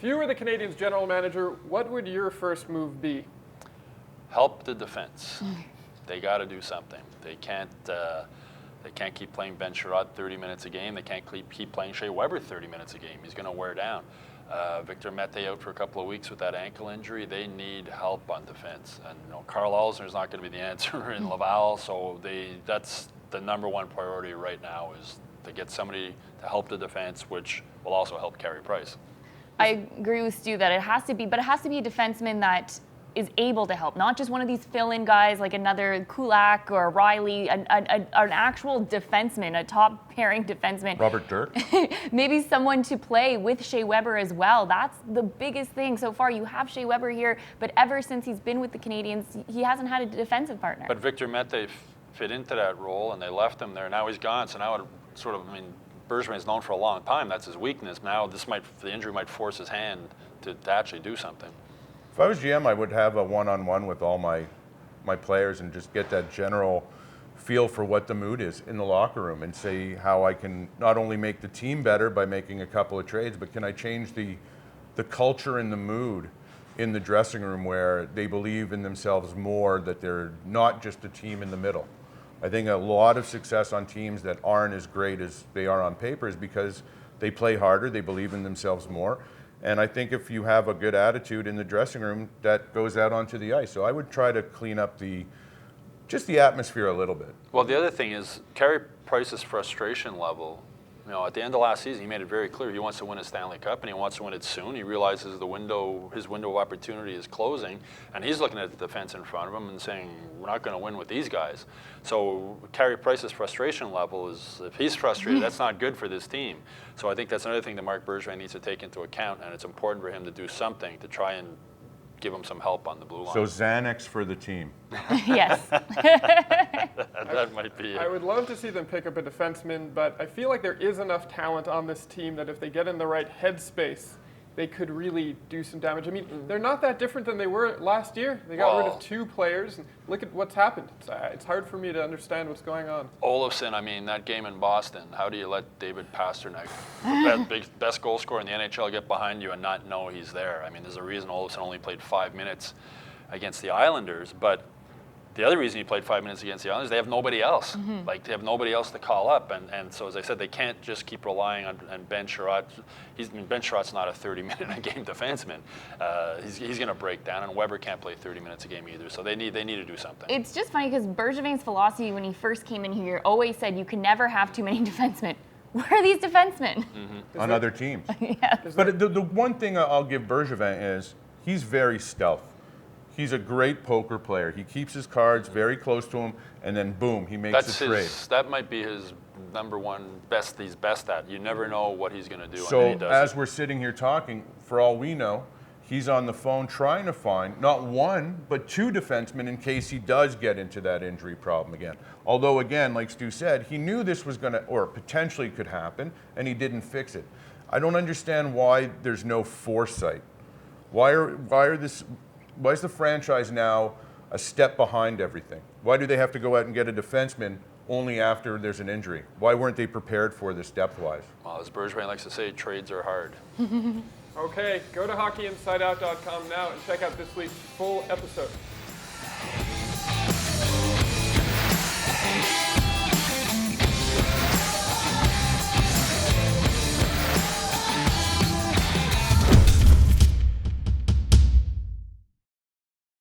If you were the Canadiens general manager, what would your first move be? Help the defense. They got to do something. They can't keep playing Ben Sherratt 30 minutes a game. They can't keep playing Shea Weber 30 minutes a game. He's going to wear down. Victor Mete out for a couple of weeks with that ankle injury. They need help on defense. And Carl Alzner is not going to be the answer in Laval. So that's the number one priority right now, is to get somebody to help the defense, which will also help Carey Price. I agree with Stu that it has to be a defenseman that is able to help, not just one of these fill-in guys like another Kulak or Riley, an actual defenseman, a top pairing defenseman. Robert Dirk. Maybe someone to play with Shea Weber as well. That's the biggest thing so far. You have Shea Weber here, but ever since he's been with the Canadiens, he hasn't had a defensive partner. But Victor Mete fit into that role, and they left him there. Now he's gone, so now Bergevin is known for a long time. That's his weakness. Now the injury might force his hand to actually do something. If I was GM, I would have a one-on-one with all my players and just get that general feel for what the mood is in the locker room and say how I can not only make the team better by making a couple of trades, but can I change the culture and the mood in the dressing room where they believe in themselves more, that they're not just a team in the middle. I think a lot of success on teams that aren't as great as they are on paper is because they play harder, they believe in themselves more. And I think if you have a good attitude in the dressing room, that goes out onto the ice. So I would try to clean up the atmosphere a little bit. Well, the other thing is Carey Price's frustration level. At the end of last season, he made it very clear he wants to win a Stanley Cup, and he wants to win it soon. He realizes his window of opportunity is closing, and he's looking at the defense in front of him and saying, we're not going to win with these guys. So Carey Price's frustration level is, if he's frustrated, that's not good for this team. So I think that's another thing that Marc Bergevin needs to take into account, and it's important for him to do something to try and give him some help on the blue line. So Xanax for the team. Yes. That might be it. I would love to see them pick up a defenseman, but I feel like there is enough talent on this team that if they get in the right headspace, they could really do some damage. I mean, they're not that different than they were last year. They got rid of 2 players, and look at what's happened. It's hard for me to understand what's going on. Olofsson, that game in Boston, how do you let David Pastrnak, the best goal scorer in the NHL, get behind you and not know he's there? There's a reason Olofsson only played 5 minutes against the Islanders, but the other reason he played 5 minutes against the Islanders, they have nobody else. They have nobody else to call up. And so, as I said, they can't just keep relying on Ben Sherratt. Ben Sherratt's not a 30-minute-a-game defenseman. He's going to break down, and Weber can't play 30 minutes a game either. So they need to do something. It's just funny because Bergevin's philosophy when he first came in here always said you can never have too many defensemen. Where are these defensemen? On other teams. Yeah. But the one thing I'll give Bergevin is he's very stealth. He's a great poker player. He keeps his cards very close to him, and then boom, he makes a trade. That might be his number one best he's best at. You never know what he's going to do. So as we're sitting here talking, for all we know, he's on the phone trying to find not 1, but 2 defensemen in case he does get into that injury problem again. Although, again, like Stu said, he knew this was going to, or potentially could happen, and he didn't fix it. I don't understand why there's no foresight. Why is the franchise now a step behind everything? Why do they have to go out and get a defenseman only after there's an injury? Why weren't they prepared for this depth-wise? Well, as Bergevin likes to say, trades are hard. Okay, go to hockeyinsideout.com now and check out this week's full episode.